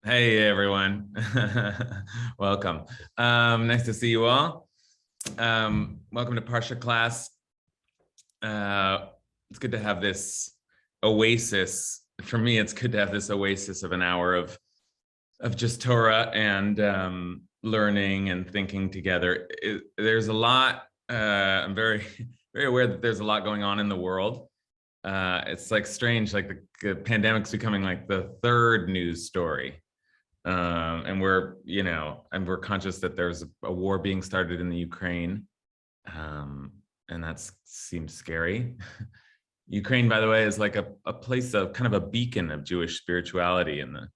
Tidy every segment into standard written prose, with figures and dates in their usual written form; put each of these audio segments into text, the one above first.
Hey everyone, welcome. Nice to see you all. Welcome to Parsha class. It's good to have this oasis. For me, it's good to have this oasis of an hour of just Torah and learning and thinking together. There's a lot. I'm very aware that there's a lot going on in the world. It's like strange, like the pandemic's becoming like the third news story. And we're conscious that there's a war being started in the Ukraine, and that seems scary. Ukraine, by the way, is like a place of kind of a beacon of Jewish spirituality in the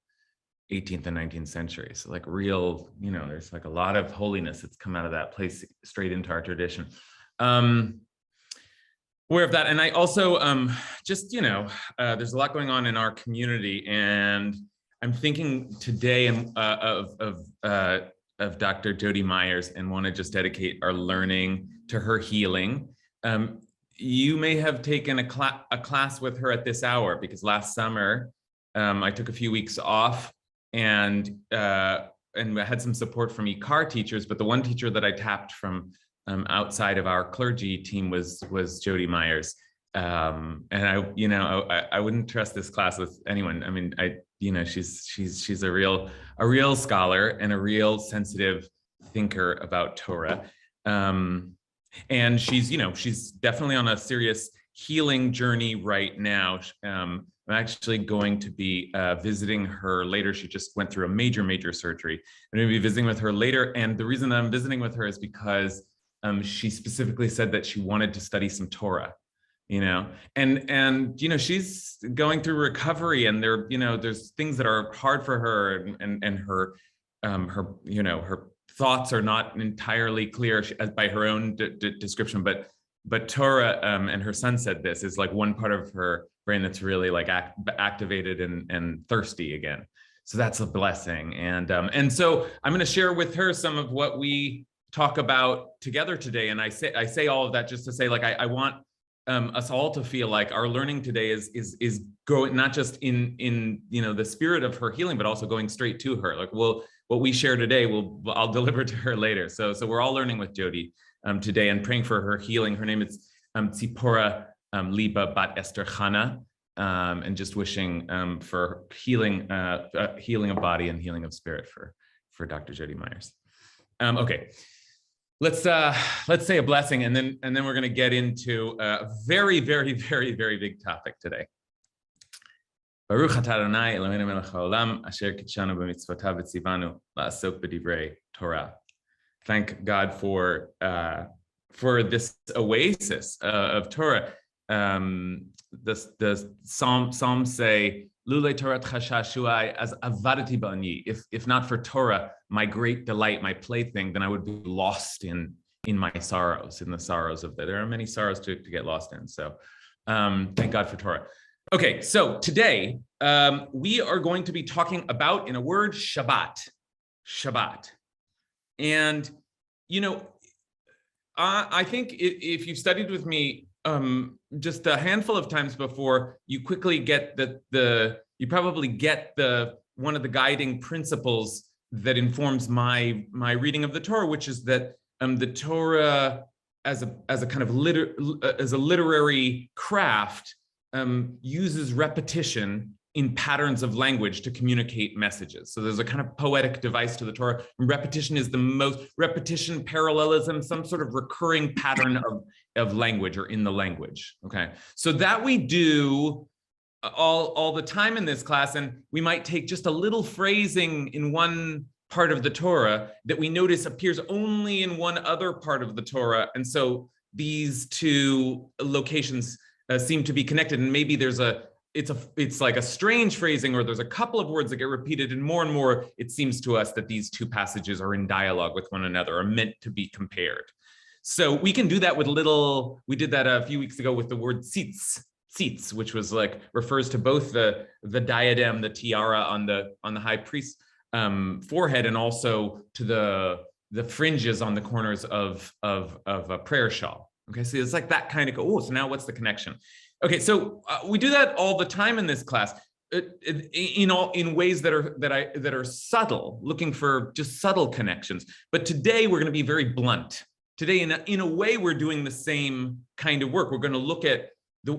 18th and 19th century. So like real, there's like a lot of holiness that's come out of that place straight into our tradition. Aware of that, and I also there's a lot going on in our community, and I'm thinking today of Dr. Jody Myers and want to just dedicate our learning to her healing. You may have taken a class with her at this hour, because last summer I took a few weeks off and I had some support from ECAR teachers, but the one teacher that I tapped from outside of our clergy team was Jody Myers. And I wouldn't trust this class with anyone. I mean, she's a real scholar and a real sensitive thinker about Torah. And she's definitely on a serious healing journey right now. I'm actually going to be visiting her later. She just went through a major surgery. I'm going to be visiting with her later. And the reason that I'm visiting with her is because she specifically said that she wanted to study some Torah. And she's going through recovery, and there's things that are hard for her, and her thoughts are not entirely clear by her own description, but Torah, and her son said this, is like one part of her brain that's really like activated and thirsty again. So that's a blessing. And so I'm going to share with her some of what we talk about together today. And I say all of that just to say, like, I want us all to feel like our learning today is going not just in the spirit of her healing, but also going straight to her. Like, what we share today, I'll deliver to her later. So we're all learning with Jody today and praying for her healing. Her name is Tzipora Liba Bat Esther Chana, and just wishing for healing of body and healing of spirit for Dr. Jody Myers. Okay. Let's say a blessing, and then we're going to get into a very big topic today. Baruch atah Adonai Eloheinu melech haolam asher kitshanu b'mitzvotav v'tzivanu la'asok b'divrei Torah. Thank God for this oasis of Torah. The Psalms say, Lulei Torat chashashuai as avadati ba'ani. If not for Torah, my great delight, my plaything, then I would be lost in my sorrows, in the sorrows of that. There are many sorrows to get lost in. So thank God for Torah. Okay, so today we are going to be talking about, in a word, Shabbat. Shabbat. And, I think if you've studied with me just a handful of times before, you quickly get you probably get one of the guiding principles that informs my reading of the Torah, which is that the Torah as a kind of literary craft uses repetition in patterns of language to communicate messages. So there's a kind of poetic device to the Torah. And repetition is repetition, parallelism, some sort of recurring pattern of language or in the language. Okay, so that we do all the time in this class, and we might take just a little phrasing in one part of the Torah that we notice appears only in one other part of the Torah, and so these two locations seem to be connected, and maybe it's like a strange phrasing, or there's a couple of words that get repeated, and more it seems to us that these two passages are in dialogue with one another, are meant to be compared. So we can do that we did that a few weeks ago with the word tzitz, which was refers to both the diadem, the tiara on the high priest's forehead, and also to the fringes on the corners of a prayer shawl. Okay, so it's like that kind of so now what's the connection? Okay, so we do that all the time in this class. in ways that are subtle, looking for just subtle connections. But today we're going to be very blunt. Today, in a way, we're doing the same kind of work. We're going to look at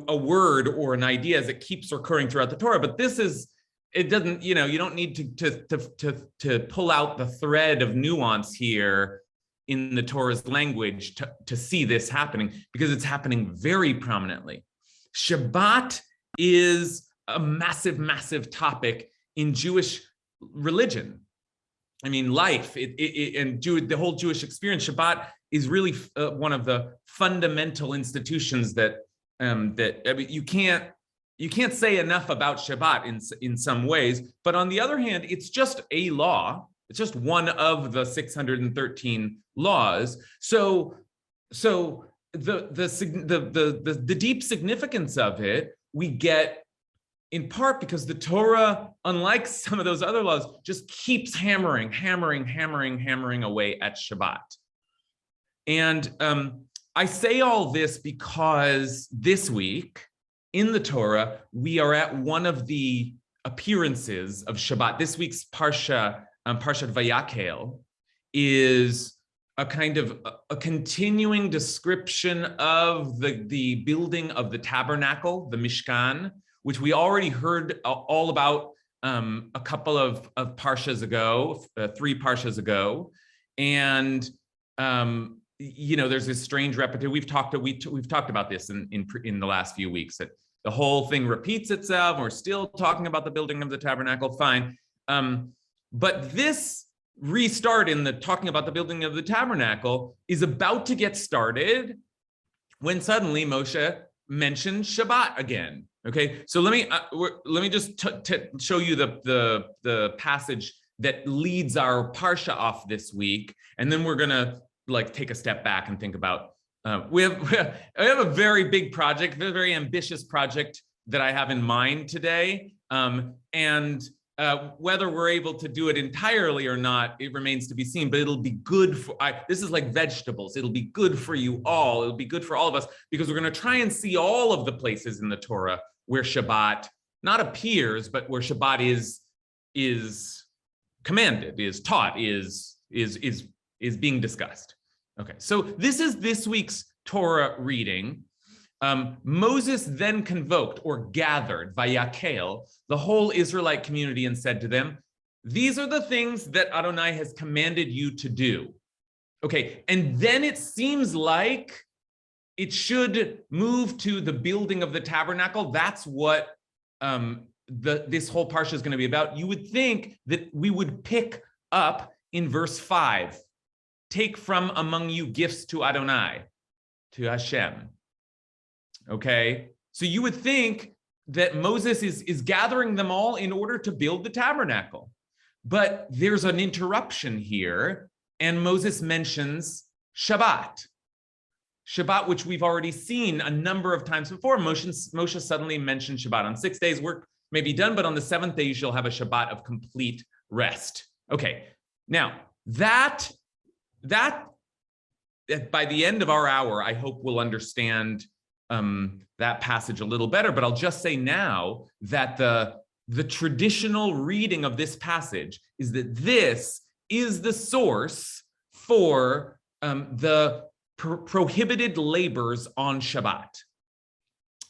a word or an idea as it keeps recurring throughout the Torah. But it doesn't, you don't need to pull out the thread of nuance here in the Torah's language to see this happening, because it's happening very prominently. Shabbat is a massive, massive topic in Jewish religion. I mean, life and the whole Jewish experience. Shabbat is really one of the fundamental institutions that I mean, you can't say enough about Shabbat in some ways. But on the other hand, it's just a law. It's just one of the 613 laws. So the deep significance of it we get in part because the Torah, unlike some of those other laws, just keeps hammering away at Shabbat. And I say all this because this week in the Torah, we are at one of the appearances of Shabbat. This week's Parsha, Parshat Vayakhel, is a kind of a continuing description of the building of the Tabernacle, the Mishkan, which we already heard all about a couple of Parshas ago, 3 Parshas ago. And there's this strange repetition. We've talked about this in the last few weeks, that the whole thing repeats itself. We're still talking about the building of the Tabernacle, fine. But this restart in the talking about the building of the Tabernacle is about to get started when suddenly Moshe mentioned Shabbat again. Okay, so let me just show you the passage that leads our Parsha off this week, and then we're gonna take a step back and think about we have a very big project, a very ambitious project that I have in mind today, and whether we're able to do it entirely or not, it remains to be seen, but it'll be good for, this is like vegetables. It'll be good for you all. It'll be good for all of us, because we're going to try and see all of the places in the Torah where Shabbat not appears, but where Shabbat is commanded, is taught, is being discussed. Okay, so this is this week's Torah reading. Moses then convoked or gathered, Vayakhel, the whole Israelite community and said to them, these are the things that Adonai has commanded you to do. Okay, and then it seems like it should move to the building of the tabernacle. That's what this whole parsha is going to be about. You would think that we would pick up in verse 5, take from among you gifts to Adonai, to Hashem. Okay, so you would think that Moses is gathering them all in order to build the tabernacle. But there's an interruption here, and Moses mentions Shabbat. Shabbat, which we've already seen a number of times before. Moshe suddenly mentioned Shabbat. On 6 days, work may be done, but on the 7th day, you shall have a Shabbat of complete rest. Okay, now that by the end of our hour, I hope we'll understand that passage a little better, but I'll just say now that the traditional reading of this passage is that this is the source for the prohibited labors on Shabbat.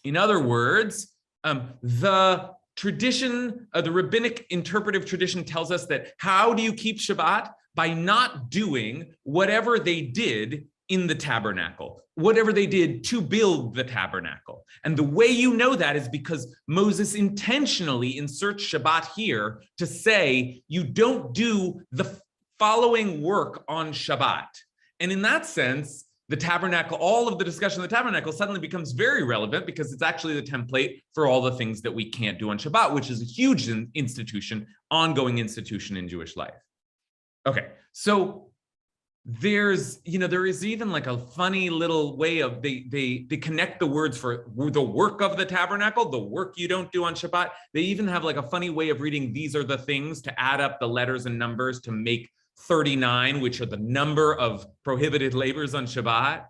In other words, the tradition, the rabbinic interpretive tradition tells us that how do you keep Shabbat? By not doing whatever they did in the tabernacle, whatever they did to build the tabernacle. And the way you know that is because Moses intentionally inserts Shabbat here to say you don't do the following work on Shabbat. And in that sense, the tabernacle, all of the discussion of the tabernacle suddenly becomes very relevant, because it's actually the template for all the things that we can't do on Shabbat, which is a huge institution, ongoing institution in Jewish life. Okay, so there is even like a funny little way of they connect the words for the work of the tabernacle, the work you don't do on Shabbat. They even have like a funny way of reading these are the things to add up the letters and numbers to make 39, which are the number of prohibited labors on Shabbat.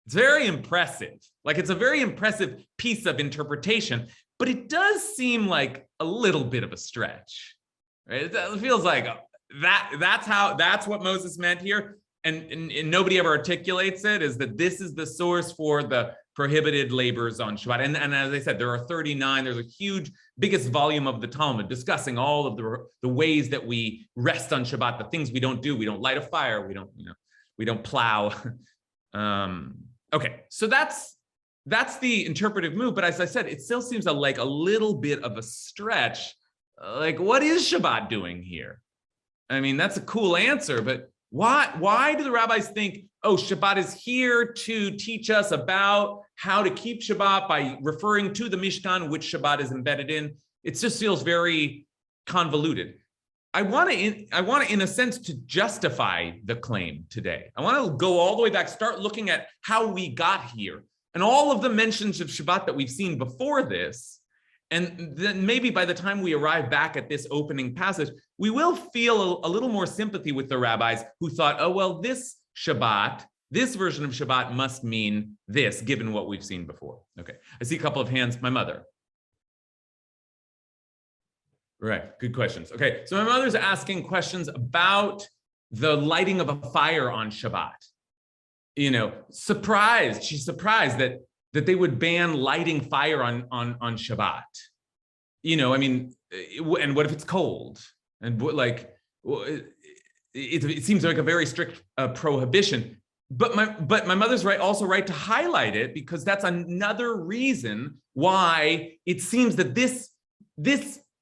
It's very impressive. Like, it's a very impressive piece of interpretation, but it does seem like a little bit of a stretch, right? It feels like that's what Moses meant here. And nobody ever articulates it, is that this is the source for the prohibited labors on Shabbat. And as I said, there are 39. There's a huge, biggest volume of the Talmud discussing all of the ways that we rest on Shabbat, the things we don't do. We don't light a fire. We don't plow. Okay, so that's the interpretive move. But as I said, it still seems like a little bit of a stretch. Like, what is Shabbat doing here? I mean, that's a cool answer, but why do the rabbis think, oh, Shabbat is here to teach us about how to keep Shabbat by referring to the Mishkan, which Shabbat is embedded in? It just feels very convoluted. I want to, in a sense, to justify the claim today. I want to go all the way back, start looking at how we got here and all of the mentions of Shabbat that we've seen before this. And then maybe by the time we arrive back at this opening passage, we will feel a little more sympathy with the rabbis who thought, oh, well, this Shabbat, this version of Shabbat must mean this, given what we've seen before. Okay, I see a couple of hands. My mother. Right, good questions. Okay, so my mother's asking questions about the lighting of a fire on Shabbat. She's surprised that they would ban lighting fire on Shabbat. And what if it's cold? And it seems like a very strict prohibition. But my mother's also right to highlight it, because that's another reason why it seems that this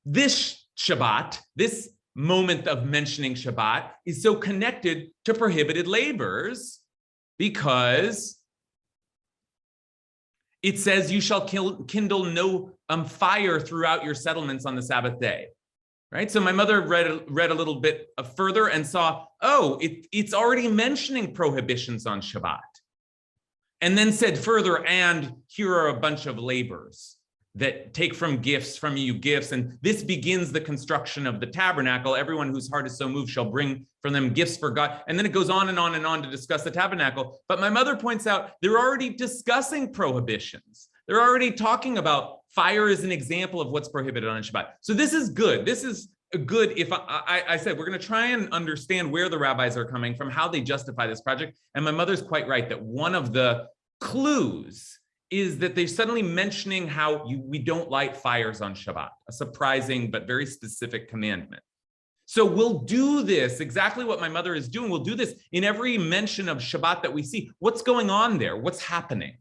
Shabbat, this moment of mentioning Shabbat, is so connected to prohibited labors, because it says you shall kindle no fire throughout your settlements on the Sabbath day, right? So my mother read a little bit further and saw, oh, it's already mentioning prohibitions on Shabbat. And then said further, and here are a bunch of labors that take from you gifts, and this begins the construction of the tabernacle. Everyone whose heart is so moved shall bring from them gifts for God. And then it goes on and on and on to discuss the tabernacle. But my mother points out they're already discussing prohibitions. They're already talking about fire as an example of what's prohibited on Shabbat. So this is good. This is good. If I said, we're going to try and understand where the rabbis are coming from, how they justify this project. And my mother's quite right that one of the clues is that they're suddenly mentioning how we don't light fires on Shabbat, a surprising but very specific commandment. So we'll do this, exactly what my mother is doing. We'll do this in every mention of Shabbat that we see. What's going on there? What's happening?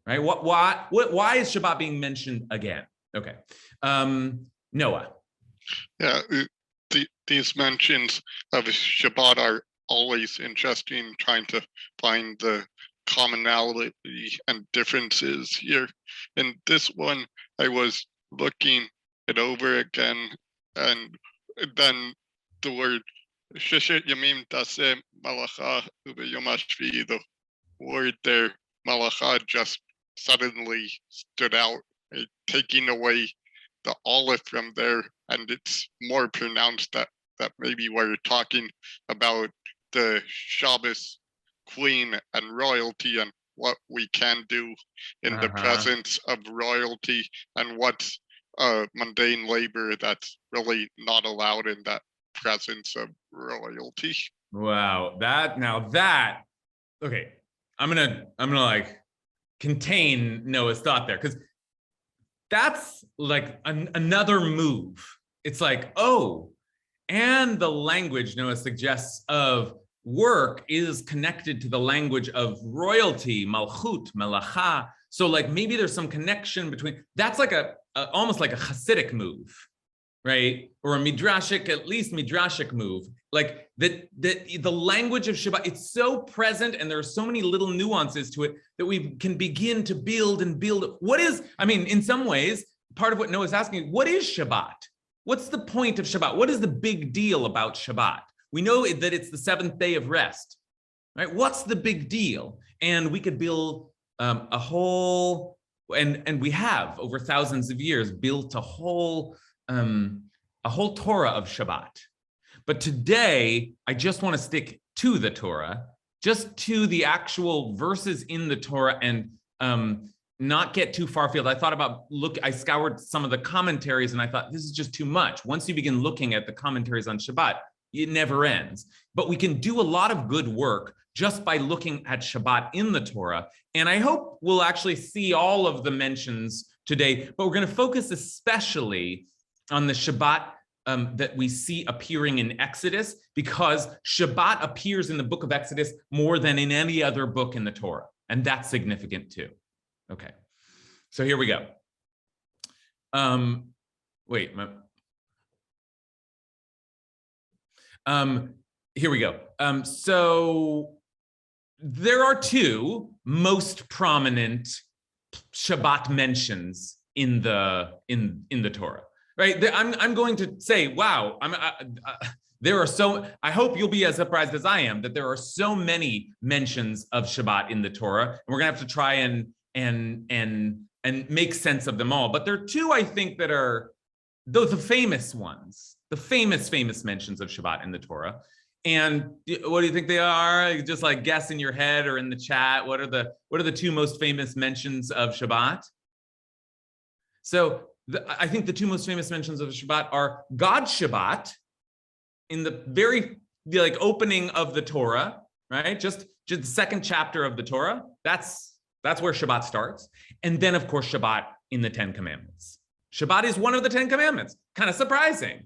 Right? Why is Shabbat being mentioned again? Okay. Noah. Yeah, these mentions of Shabbat are always interesting, trying to find the commonality and differences here. In this one, I was looking it over again, and then the word Sheshet Yamim Taseh Malacha Ubeyom HaShvi'i, the word there, Malacha, just suddenly stood out, taking away the aleph from there, and it's more pronounced that maybe we're talking about the Shabbos queen and royalty, and what we can do in the presence of royalty, and what's mundane labor that's really not allowed in that presence of royalty. Wow, okay. I'm gonna like contain Noah's thought there, because that's like another move. It's like, oh, and the language Noah suggests of work is connected to the language of royalty, malchut, melacha. So like maybe there's some connection between, that's like almost like a Hasidic move, right? Or a midrashic, at least midrashic move. Like the language of Shabbat, it's so present, and there are so many little nuances to it that we can begin to build and build. What is, I mean, in some ways, part of what Noah's asking, what is Shabbat? What's the point of Shabbat? What is the big deal about Shabbat? We know that it's the seventh day of rest, right? What's the big deal? And we could build a whole, and we have over thousands of years built a whole Torah of Shabbat. But today, I just want to stick to the Torah, just to the actual verses in the Torah, and not get too far afield. I thought about I scoured some of the commentaries and I thought this is just too much. Once you begin looking at the commentaries on Shabbat, it never ends. But we can do a lot of good work just by looking at Shabbat in the Torah. And I hope we'll actually see all of the mentions today, but we're going to focus especially on the Shabbat that we see appearing in Exodus, because Shabbat appears in the book of Exodus more than in any other book in the Torah. And that's significant too. Okay, so here we go. Here we go. So there are two most prominent Shabbat mentions in the Torah, right? I'm going to say, wow, there are I hope you'll be as surprised as I am that there are so many mentions of Shabbat in the Torah, and we're gonna have to try and make sense of them all. But there are two, I think, that are the famous ones, the famous mentions of Shabbat in the Torah. And what do you think they are? Just like guess in your head or in the chat. What are the two most famous mentions of Shabbat? So I think the two most famous mentions of Shabbat are God's Shabbat in the very opening of the Torah, right? Just the second chapter of the Torah. That's where Shabbat starts. And then, of course, Shabbat in the Ten Commandments. Shabbat is one of the Ten Commandments. Kind of surprising.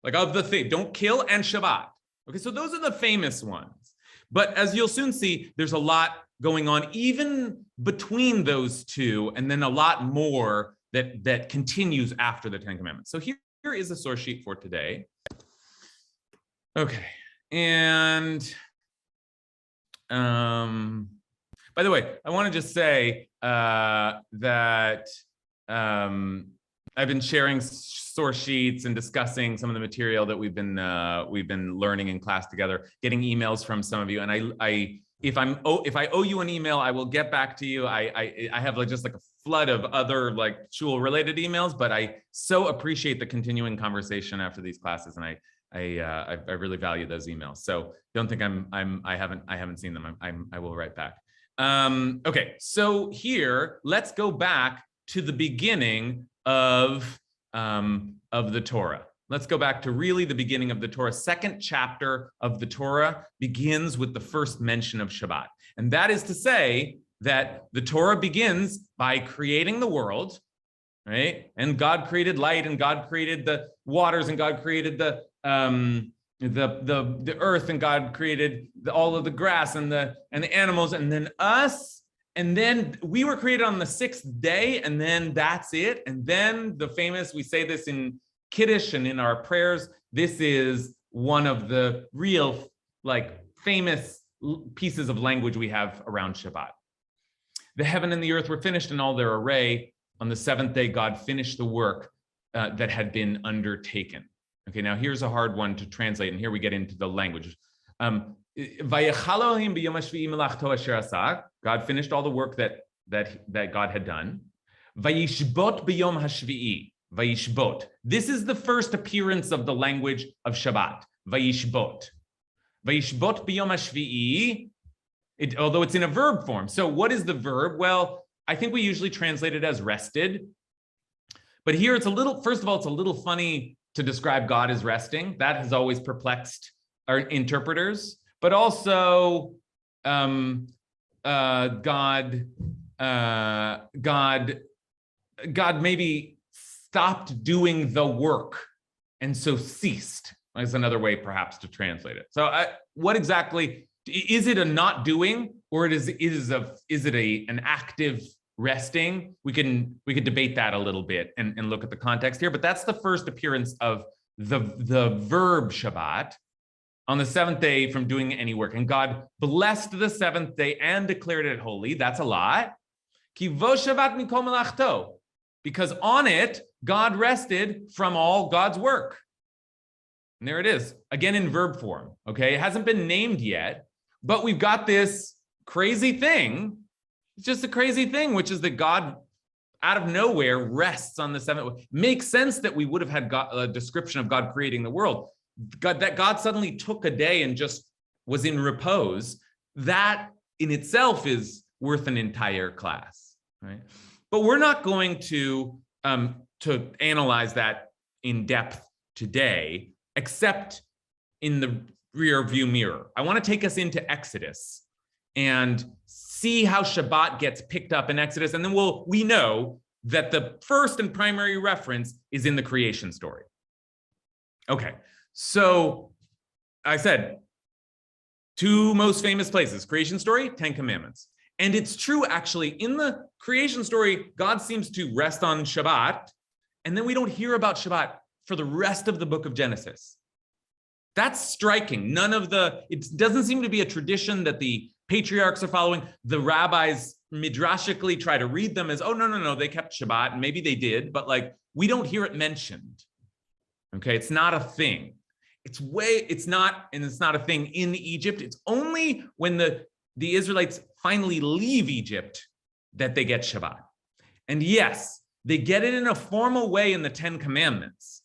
Like of the thing, don't kill and Shabbat. Okay, so those are the famous ones. But as you'll soon see, there's a lot going on even between those two, and then a lot more that continues after the Ten Commandments. So here is the source sheet for today. Okay, and by the way, I want to just say that I've been sharing source sheets and discussing some of the material that we've been learning in class together, getting emails from some of you. And if I owe you an email, I will get back to you. I have just a flood of other shul related emails, but I so appreciate the continuing conversation after these classes, and I really value those emails. So don't think I haven't seen them. I will write back. Okay, so here let's go back to the beginning of the Torah. Let's go back to really the beginning of the Torah. Second chapter of the Torah begins with the first mention of Shabbat. And that is to say that the Torah begins by creating the world, right? And God created light, and God created the waters, and God created the earth, and God created all of the grass and the animals, and then us. And then we were created on the sixth day, and then that's it. And then the famous, we say this in Kiddush and in our prayers, this is one of the real famous pieces of language we have around Shabbat. The heaven and the earth were finished in all their array. On the seventh day, God finished the work that had been undertaken. Okay, now here's a hard one to translate, and here we get into the language. God finished all the work that God had done. Vayishbot b'yom hashvi'i. Vayishbot. This is the first appearance of the language of Shabbat. Vayishbot. Vayishbot b'yom hashvi'i. Although it's in a verb form. So what is the verb? Well, I think we usually translate it as rested. But here it's first of all, it's a little funny to describe God as resting. That has always perplexed our interpreters. But also, God maybe stopped doing the work, and so ceased. Is another way, perhaps, to translate it. So, what exactly is it? A not doing, or is it an active resting? We could debate that a little bit and look at the context here. But that's the first appearance of the verb Shabbat. On the seventh day from doing any work. And God blessed the seventh day and declared it holy. That's a lot. Because on it, God rested from all God's work. And there it is, again in verb form. Okay, it hasn't been named yet, but we've got this crazy thing. It's just a crazy thing, which is that God, out of nowhere, rests on the seventh. Makes sense that we would have had a description of God creating the world. That God suddenly took a day and just was in repose, that in itself is worth an entire class, right? But we're not going to analyze that in depth today, except in the rear view mirror. I want to take us into Exodus and see how Shabbat gets picked up in Exodus. And then we know that the first and primary reference is in the creation story. Okay, so I said, two most famous places, creation story, 10 Commandments. And it's true, actually, in the creation story, God seems to rest on Shabbat, and then we don't hear about Shabbat for the rest of the book of Genesis. That's striking. It doesn't seem to be a tradition that the patriarchs are following. The rabbis midrashically try to read them as, oh, no, they kept Shabbat, and maybe they did, but like, we don't hear it mentioned. Okay, it's not a thing. It's not a thing in Egypt. It's only when the Israelites finally leave Egypt that they get Shabbat. And yes, they get it in a formal way in the 10 Commandments.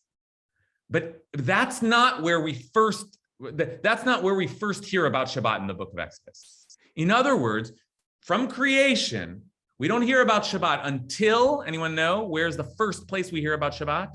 But that's not where we first hear about Shabbat in the book of Exodus. In other words, from creation, we don't hear about Shabbat until, anyone know, where's the first place we hear about Shabbat?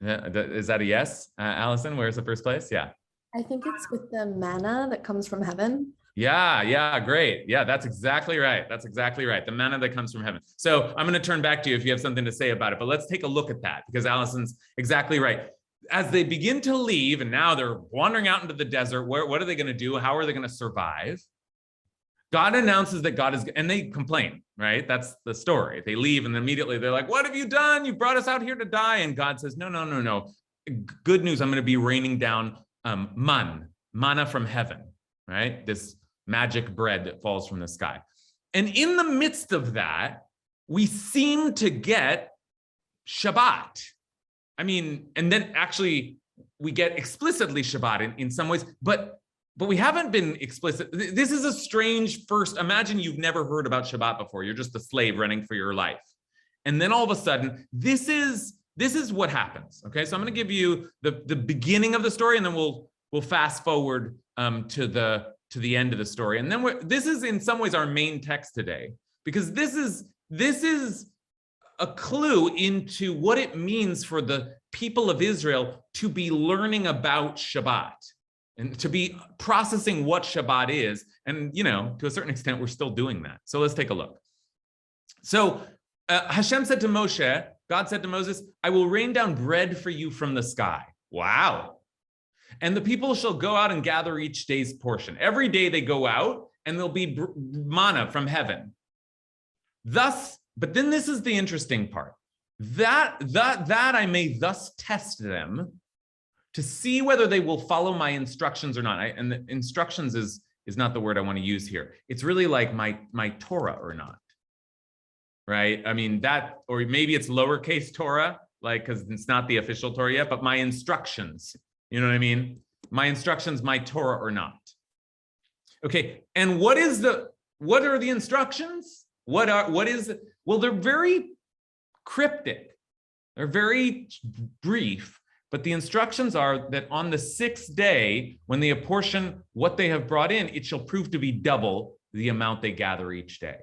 Is that a yes? Allison, where's the first place? Yeah. I think it's with the manna that comes from heaven. Yeah, great. Yeah, that's exactly right. The manna that comes from heaven. So I'm going to turn back to you if you have something to say about it, but let's take a look at that because Allison's exactly right. As they begin to leave, and now they're wandering out into the desert, what are they going to do? How are they going to survive? God announces that God is, and they complain, right? That's the story. They leave and immediately they're like, what have you done? You brought us out here to die. And God says, no. Good news, I'm going to be raining down manna from heaven, right? This magic bread that falls from the sky. And in the midst of that, we seem to get Shabbat. I mean, and then actually we get explicitly Shabbat in some ways, but we haven't been explicit. This is a strange first. Imagine you've never heard about Shabbat before. You're just a slave running for your life. And then all of a sudden, this is what happens. Okay, so I'm going to give you the beginning of the story, and then we'll fast forward to the end of the story. And then this is in some ways our main text today, because this is a clue into what it means for the people of Israel to be learning about Shabbat and to be processing what Shabbat is. And, to a certain extent, we're still doing that. So let's take a look. So Hashem said to Moshe, God said to Moses, I will rain down bread for you from the sky. Wow. And the people shall go out and gather each day's portion. Every day they go out and there'll be manna from heaven. Thus, but then this is the interesting part. That I may thus test them to see whether they will follow my instructions or not. And the instructions is not the word I want to use here. It's really like my Torah or not, right? I mean, that, or maybe it's lowercase Torah, like, because it's not the official Torah yet, but my instructions, you know what I mean? My instructions, my Torah or not. Okay, and what are the instructions? Well, they're very cryptic. They're very brief. But the instructions are that on the sixth day, when they apportion what they have brought in, it shall prove to be double the amount they gather each day.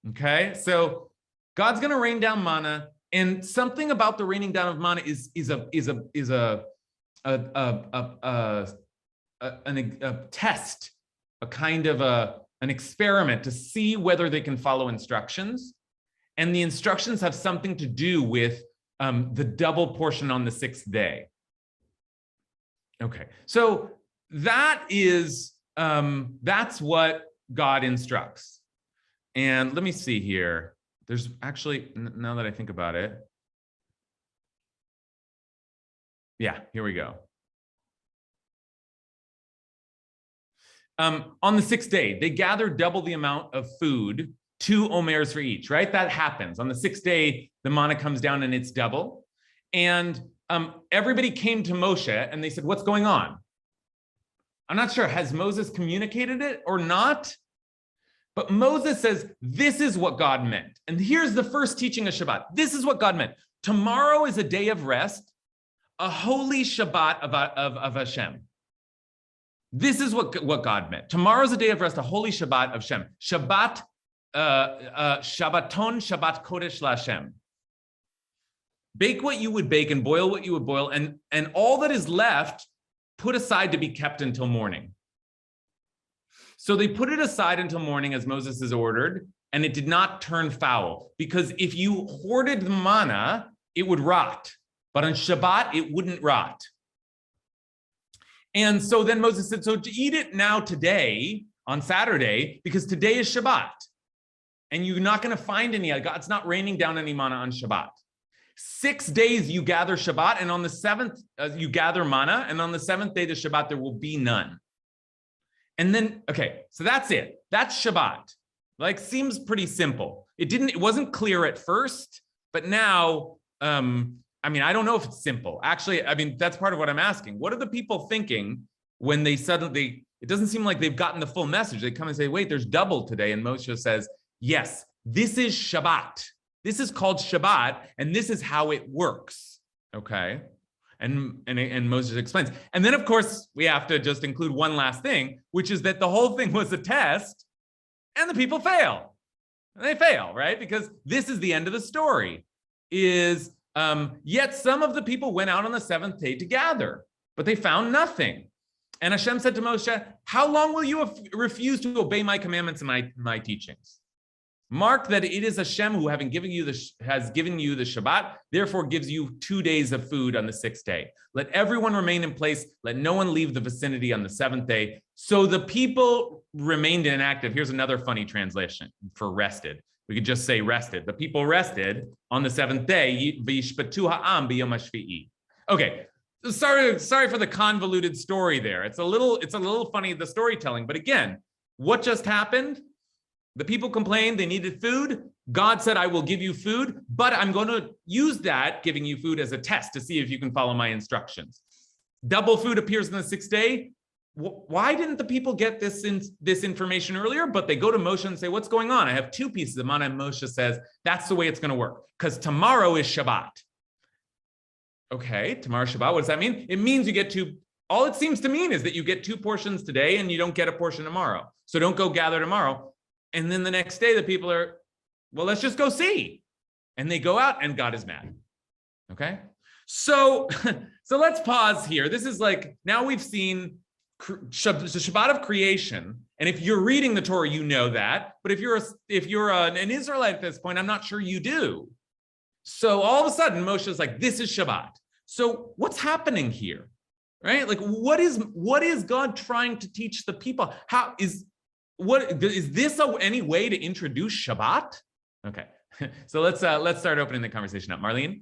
Okay, so God's going to rain down manna, and something about the raining down of manna is a test, a kind of an experiment to see whether they can follow instructions, and the instructions have something to do with the double portion on the sixth day. Okay, so that's what God instructs. And let me see here. There's actually, now that I think about it, yeah, here we go. On the sixth day, they gathered double the amount of food, 2 omers for each, right? That happens. On the sixth day, the manna comes down and it's double. And everybody came to Moshe and they said, what's going on? I'm not sure, has Moses communicated it or not? But Moses says, this is what God meant. And here's the first teaching of Shabbat. This is what God meant. Tomorrow is a day of rest, a holy Shabbat of Hashem. This is what God meant. Tomorrow's a day of rest, a holy Shabbat of Hashem. Shabbat Shabbaton Shabbat Kodesh LaHashem. Bake what you would bake and boil what you would boil, and all that is left, put aside to be kept until morning. So they put it aside until morning as Moses is ordered, and it did not turn foul, because if you hoarded the manna, it would rot. But on Shabbat, it wouldn't rot. And so then Moses said, so to eat it now today, on Saturday, because today is Shabbat. And you're not going to find any, God's not raining down any manna on Shabbat. 6 days you gather Shabbat, and on the seventh, you gather manna, and on the seventh day, the Shabbat, there will be none. And then, okay, so that's it. That's Shabbat. Like, seems pretty simple. It wasn't clear at first, but now, I mean, I don't know if it's simple. Actually, I mean, that's part of what I'm asking. What are the people thinking when they suddenly, it doesn't seem like they've gotten the full message. They come and say, wait, there's double today. And Moshe says, yes, this is Shabbat. This is called Shabbat, and this is how it works, okay? And Moses explains. And then, of course, we have to just include one last thing, which is that the whole thing was a test, and the people fail. They fail, right? Because this is the end of the story, is yet some of the people went out on the seventh day to gather, but they found nothing. And Hashem said to Moshe, how long will you refuse to obey my commandments and my teachings? Mark that it is Hashem who, has given you the Shabbat, therefore gives you 2 days of food on the sixth day. Let everyone remain in place. Let no one leave the vicinity on the seventh day. So the people remained inactive. Here's another funny translation for rested. We could just say rested. The people rested on the seventh day. Okay. Sorry for the convoluted story there. It's a little funny, the storytelling. But again, what just happened? The people complained they needed food. God said, I will give you food, but I'm going to use that giving you food as a test to see if you can follow my instructions. Double food appears in the sixth day. Why didn't the people get this information earlier? But they go to Moshe and say, what's going on? I have 2 pieces of manna, and Moshe says, that's the way it's going to work, because tomorrow is Shabbat. Okay, tomorrow Shabbat, what does that mean? It means you get 2. All it seems to mean is that you get 2 portions today and you don't get a portion tomorrow. So don't go gather tomorrow. And then the next day, the people are, well, let's just go see. And they go out and God is mad. Okay. So let's pause here. This is like, now we've seen the Shabbat of creation. And if you're reading the Torah, you know that. But if you're an Israelite at this point, I'm not sure you do. So all of a sudden, Moshe is like, this is Shabbat. So what's happening here? Right? Like, what is God trying to teach the people? What is this any way to introduce Shabbat? Okay, so let's start opening the conversation up. Marlene?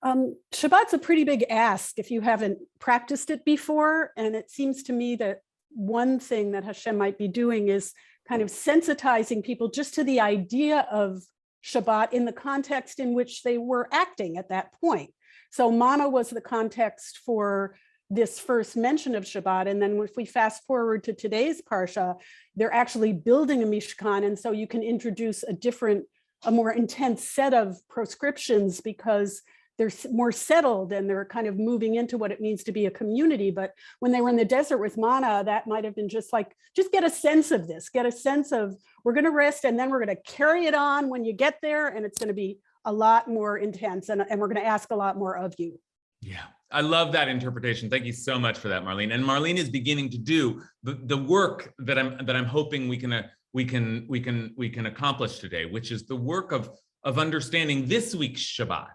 Shabbat's a pretty big ask if you haven't practiced it before. And it seems to me that one thing that Hashem might be doing is kind of sensitizing people just to the idea of Shabbat in the context in which they were acting at that point. So manna was the context for this first mention of Shabbat. And then if we fast forward to today's Parsha, they're actually building a Mishkan. And so you can introduce a more intense set of proscriptions because they're more settled and they're kind of moving into what it means to be a community. But when they were in the desert with manna, that might have been just get a sense of this, get a sense of, we're going to rest and then we're going to carry it on when you get there. And it's going to be a lot more intense and we're going to ask a lot more of you. Yeah, I love that interpretation. Thank you so much for that, Marlene. And Marlene is beginning to do the work that I'm hoping we can accomplish today, which is the work of understanding this week's Shabbat.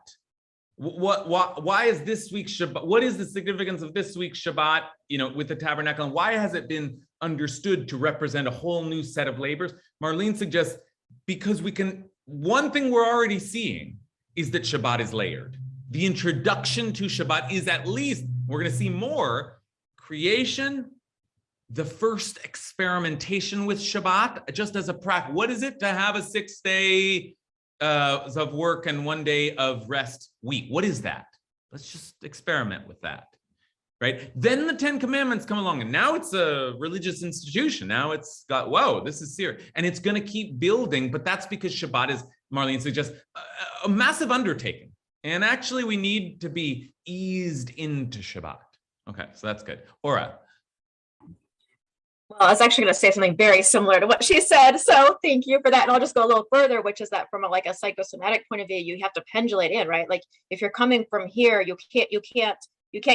Why is this week's Shabbat? What is the significance of this week's Shabbat? With the Tabernacle, and why has it been understood to represent a whole new set of labors? Marlene suggests because one thing we're already seeing is that Shabbat is layered. The introduction to Shabbat is at least, we're going to see more, creation, the first experimentation with Shabbat, just as a practice. What is it to have a 6 day of work and 1 day of rest week? What is that? Let's just experiment with that, right? Then the 10 Commandments come along, and now it's a religious institution. Now it's got, whoa, this is serious. And it's going to keep building, but that's because Shabbat is, Marlene suggests, a massive undertaking. And actually, we need to be eased into Shabbat. Okay, so that's good. Ora. Well, I was actually going to say something very similar to what she said. So thank you for that. And I'll just go a little further, which is that from a psychosomatic point of view, you have to pendulate in, right? Like if you're coming from here, you can't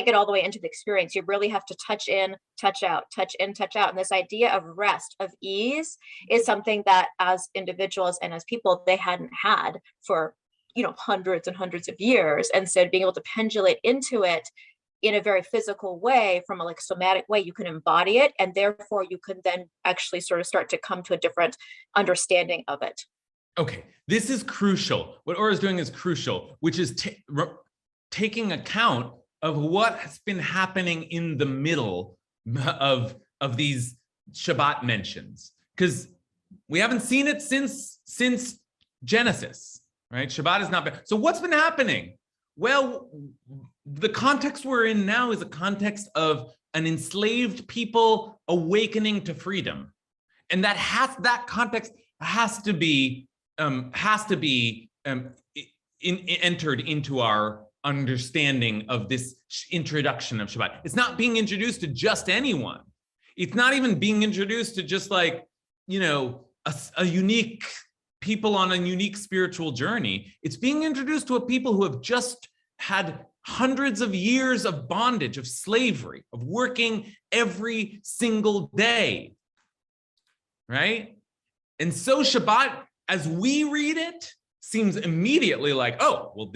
get all the way into the experience. You really have to touch in, touch out, touch in, touch out. And this idea of rest, of ease, is something that as individuals and as people, they hadn't had for, hundreds and hundreds of years. And so being able to pendulate into it in a very physical way, from a somatic way, you can embody it, and therefore you can then actually sort of start to come to a different understanding of it. Okay, this is crucial. What Ora is doing is crucial, which is taking account of what has been happening in the middle of these Shabbat mentions, because we haven't seen it since Genesis, right? Shabbat has not been. So what's been happening? Well, the context we're in now is a context of an enslaved people awakening to freedom, and that context has to be entered into our understanding of this introduction of Shabbat. It's not being introduced to just anyone. It's not even being introduced to just a unique people on a unique spiritual journey. It's being introduced to a people who have just had hundreds of years of bondage, of slavery, of working every single day, right? And so Shabbat, as we read it, seems immediately like, oh, well,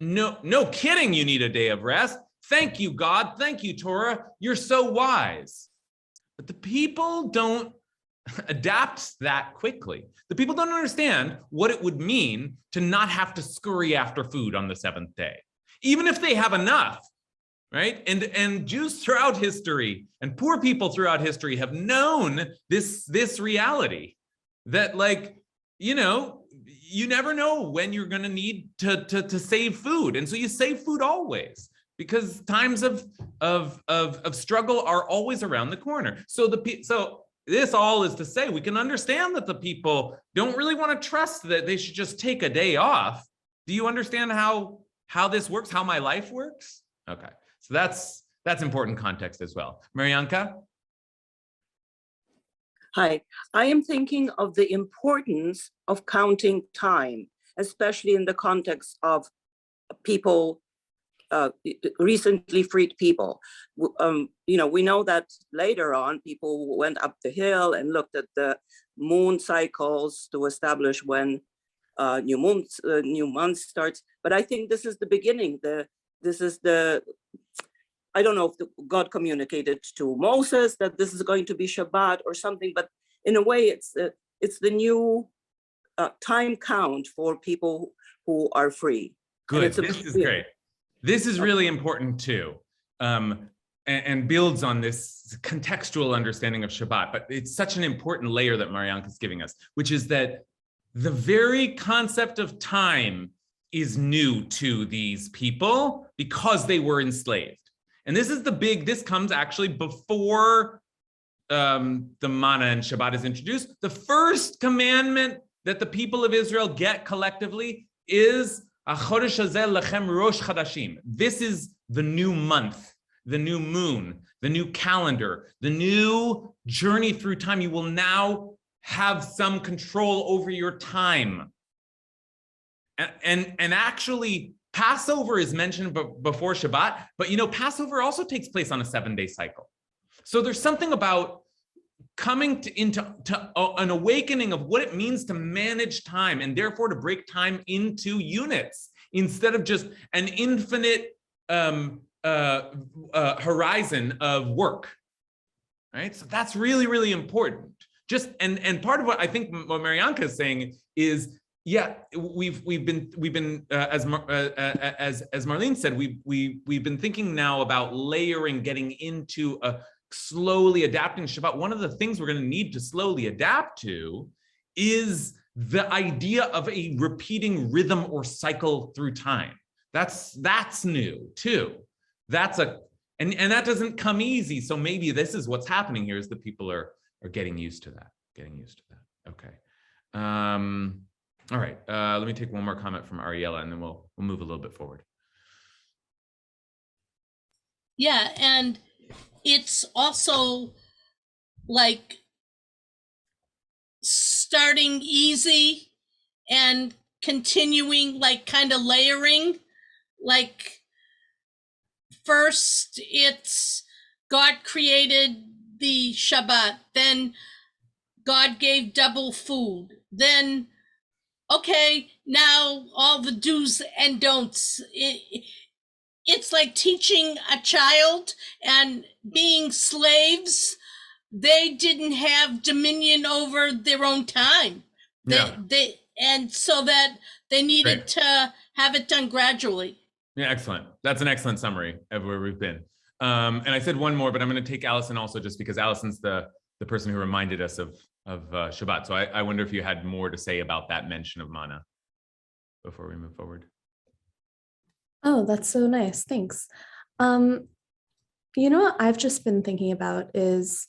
no kidding, you need a day of rest. Thank you, God. Thank you, Torah. You're so wise. But the people don't adapt that quickly. The people don't understand what it would mean to not have to scurry after food on the seventh day, even if they have enough, right? And Jews throughout history and poor people throughout history have known this reality that, you never know when you're going to need to save food, and so you save food always, because times of struggle are always around the corner. So this all is to say, we can understand that the people don't really want to trust that they should just take a day off. Do you understand how this works, how my life works? Okay, so that's important context as well. Marianka? Hi, I am thinking of the importance of counting time, especially in the context of people, recently freed people. We know that later on, people went up the hill and looked at the moon cycles to establish when new month starts. But I think this is the beginning. I don't know if God communicated to Moses that this is going to be Shabbat or something, but in a way, it's the new time count for people who are free. Good. This is great. This is really important too, and builds on this contextual understanding of Shabbat. But it's such an important layer that Marianka is giving us, which is that the very concept of time is new to these people because they were enslaved. And this comes actually before the Manna and Shabbat is introduced. The first commandment that the people of Israel get collectively is Achodesh hazeh lechem rosh chadashim. This is the new month, the new moon, the new calendar, the new journey through time. You will now have some control over your time. And actually, Passover is mentioned before Shabbat, but Passover also takes place on a 7-day cycle. So there's something about coming into an awakening of what it means to manage time, and therefore to break time into units instead of just an infinite horizon of work. Right? So that's really, really important. And part of what I think what Marianka is saying is, yeah, we've been as Marlene said, we've been thinking now about layering, getting into a slowly adapting Shabbat. One of the things we're going to need to slowly adapt to is the idea of a repeating rhythm or cycle through time. That's new too. And that doesn't come easy. So maybe this is what's happening here, is the people are getting used to that. Okay. All right, let me take one more comment from Ariella, and then we'll move a little bit forward. Yeah, and it's also like starting easy and continuing, like kind of layering, like first it's God created the Shabbat, then God gave double food, then okay, now all the do's and don'ts. It's like teaching a child and being slaves. They didn't have dominion over their own time. And so that they needed to have it done gradually. Yeah, excellent. That's an excellent summary of where we've been. And I said one more, but I'm going to take Allison also, just because Allison's the person who reminded us of Shabbat. So I wonder if you had more to say about that mention of manna before we move forward. Oh, that's so nice. Thanks. You know what I've just been thinking about is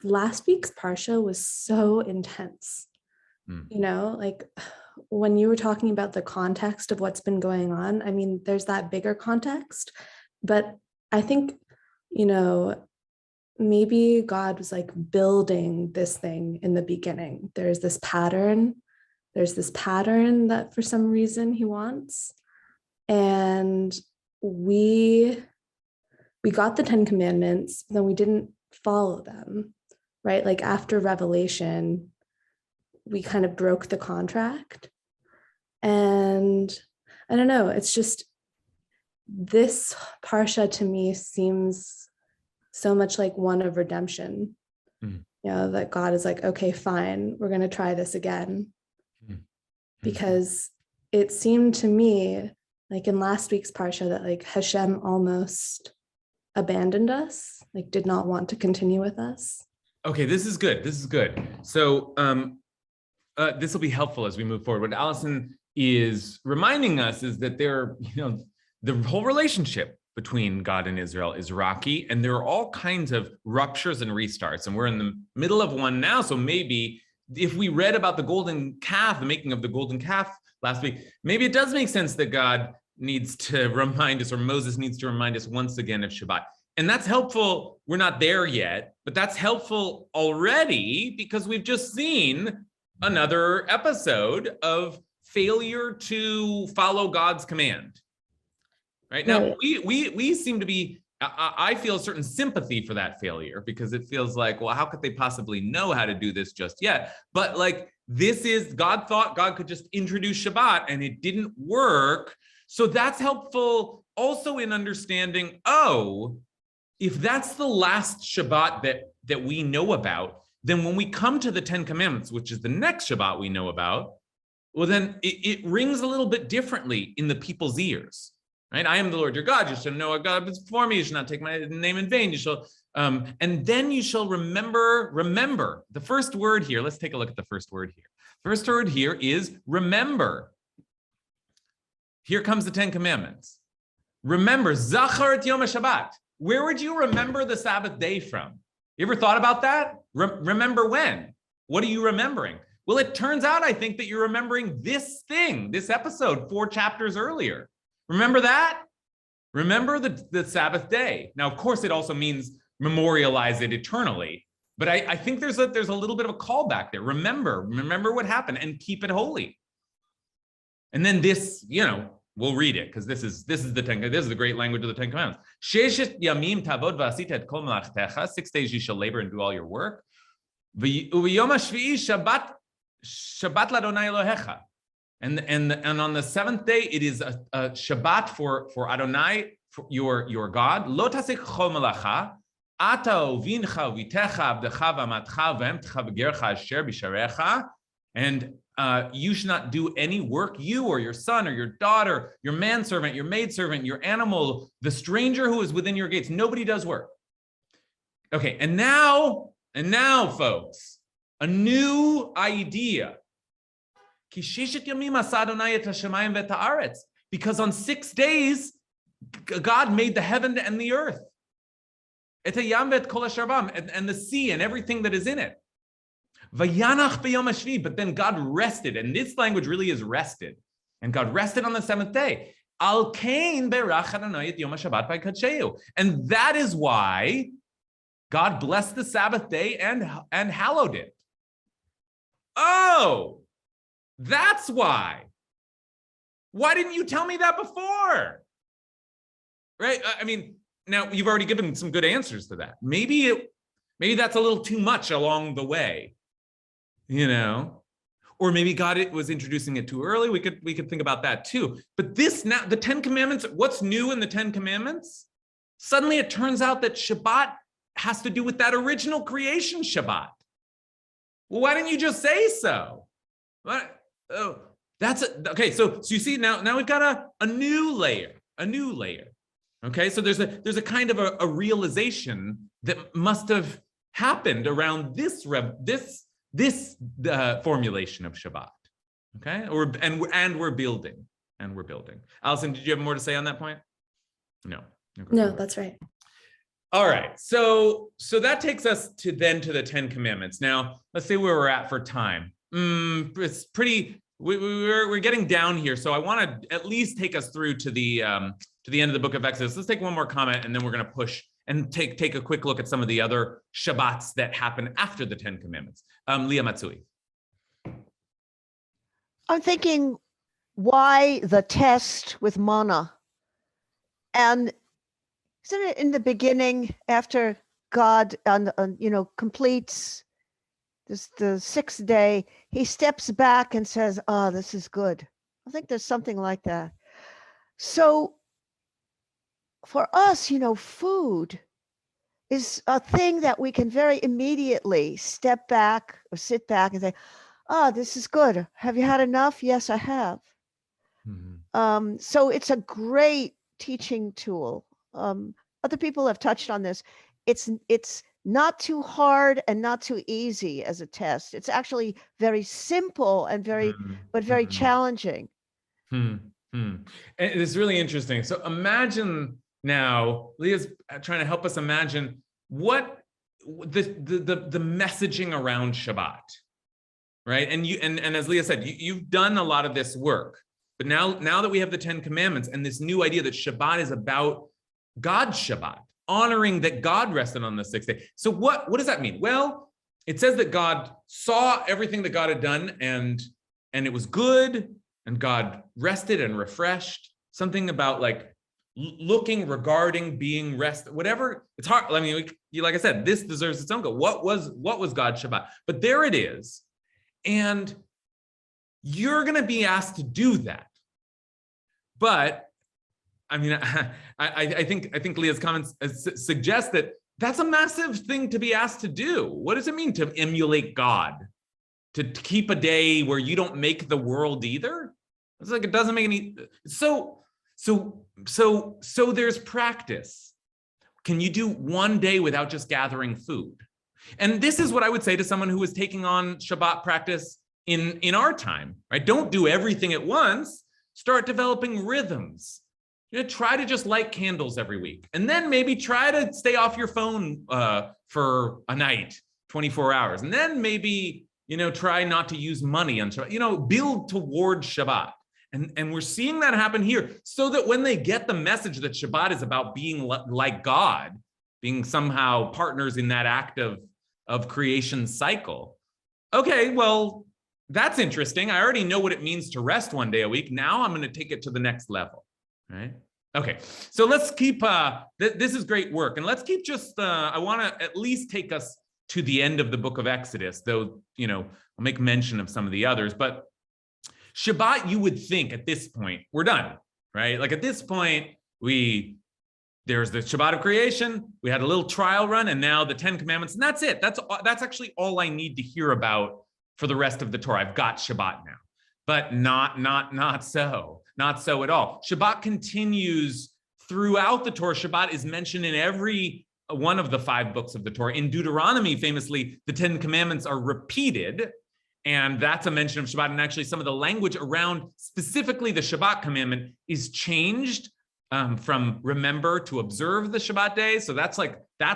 last week's Parsha was so intense. You know, like when you were talking about the context of what's been going on, I mean, there's that bigger context, but I think, you know, maybe God was like building this thing in the beginning. There's this pattern that for some reason he wants. And we got the 10 commandments, then we didn't follow them, right? Like after Revelation, we kind of broke the contract. And I don't know, it's just, this Parsha to me seems so much like one of redemption. You know, that God is like, okay, fine, we're going to try this again. Because it seemed to me like in last week's Parsha that like Hashem almost abandoned us, like did not want to continue with us. Okay, this is good. This is good. So this will be helpful as we move forward. What Allison is reminding us is that there, you know, the whole relationship between God and Israel is rocky, and there are all kinds of ruptures and restarts, and we're in the middle of one now. So maybe if we read about the golden calf, the making of the golden calf last week, maybe it does make sense that God needs to remind us, or Moses needs to remind us once again of Shabbat. And that's helpful. We're not there yet, but that's helpful already because we've just seen another episode of failure to follow God's command. Right now, we seem to be, I feel a certain sympathy for that failure because it feels like, well, how could they possibly know how to do this just yet? But like, this is, God thought God could just introduce Shabbat and it didn't work. So that's helpful also in understanding, oh, if that's the last Shabbat that we know about, then when we come to the 10 Commandments, which is the next Shabbat we know about, well, then it rings a little bit differently in the people's ears. Right? I am the Lord your God. You shall know a God before me. You shall not take my name in vain. You shall, and then you shall remember. The first word here, let's take a look at the first word here. First word here is remember. Here comes the 10 Commandments. Remember, Zachar et Yom HaShabbat. Where would you remember the Sabbath day from? You ever thought about that? Remember when? What are you remembering? Well, it turns out, I think, that you're remembering this thing, this episode 4 chapters earlier. Remember that? Remember the Sabbath day. Now, of course, it also means memorialize it eternally. But I think there's a little bit of a callback there. Remember what happened and keep it holy. And then this, you know, we'll read it because this is the great language of the 10 Commandments. 6 yamim tavod v'asita et kol melachtecha. 6 days you shall labor and do all your work. V'yom hashvi'i Shabbat l'Adonai Elohecha. And on the 7th day, it is a Shabbat for Adonai, for your God. Lo tasek chol melacha, ata uvincha uvitecha avdecha v'amatcha v'emtcha v'gercha asher b'sharecha. And you should not do any work, you or your son or your daughter, your manservant, your maidservant, your animal, the stranger who is within your gates. Nobody does work. Okay, and now, folks, a new idea. Because on 6 days, God made the heaven and the earth, and the sea and everything that is in it. But then God rested, and this language really is rested. And God rested on the 7th day. And that is why God blessed the Sabbath day and hallowed it. Oh, that's why. Why didn't you tell me that before? Right? I mean, now you've already given some good answers to that. Maybe that's a little too much along the way, or maybe God was introducing it too early. We could think about that too. But this now, the 10 Commandments, what's new in the 10 Commandments? Suddenly it turns out that Shabbat has to do with that original creation Shabbat. Well, why didn't you just say so? What? Oh, okay. So you see now we've got a new layer. Okay, so there's a kind of a realization that must have happened around this formulation of Shabbat. Okay, and we're building. Allison, did you have more to say on that point? No. Okay. No, that's right. All right, so that takes us to the 10 Commandments. Now, let's see where we're at for time. It's pretty. We're getting down here, so I want to at least take us through to the end of the book of Exodus. Let's take one more comment, and then we're going to push and take a quick look at some of the other Shabbats that happen after the 10 Commandments. Leah Matsui. I'm thinking, why the test with Manna? And isn't it in the beginning, after God completes the sixth day, he steps back and says, "Oh, this is good." I think there's something like that. So for us, food is a thing that we can very immediately step back or sit back and say, "Oh, this is good. Have you had enough?" "Yes, I have." Mm-hmm. So it's a great teaching tool. Other people have touched on this. It's not too hard and not too easy as a test. It's actually very simple and very challenging. It's really interesting. So imagine now, Leah's trying to help us imagine what the messaging around Shabbat, right? And as Leah said, you've done a lot of this work, but now that we have the 10 Commandments and this new idea that Shabbat is about God's Shabbat, honoring that God rested on the sixth day. So what does that mean? Well, it says that God saw everything that God had done and it was good, and God rested and refreshed. Something about like looking, regarding, being, rest, whatever. It's hard. I mean, like I said, this deserves its own go. What was God's Shabbat? But there it is. And you're going to be asked to do that. But I mean, I think Leah's comments suggest that that's a massive thing to be asked to do. What does it mean to emulate God? To keep a day where you don't make the world either? It's like it doesn't make any. So there's practice. Can you do one day without just gathering food? And this is what I would say to someone who is taking on Shabbat practice in our time, right? Don't do everything at once. Start developing rhythms. Try to just light candles every week, and then maybe try to stay off your phone for a night, 24 hours, and then maybe try not to use money on Shabbat. Build towards Shabbat, and we're seeing that happen here, so that when they get the message that Shabbat is about being like God, being somehow partners in that act of creation cycle. Okay, well, that's interesting. I already know what it means to rest one day a week. Now I'm going to take it to the next level. Right. Okay. So let's keep, this is great work. And let's keep I want to at least take us to the end of the book of Exodus, though, I'll make mention of some of the others, but Shabbat, you would think at this point, we're done, right? Like at this point, there's the Shabbat of creation. We had a little trial run, and now the 10 Commandments, and that's it. That's actually all I need to hear about for the rest of the Torah. I've got Shabbat now, but not so. Not so at all. Shabbat continues throughout the Torah. Shabbat is mentioned in every one of the 5 books of the Torah. In Deuteronomy, famously, the 10 Commandments are repeated, and that's a mention of Shabbat. And actually, some of the language around specifically the Shabbat commandment is changed from remember to observe the Shabbat day. So that's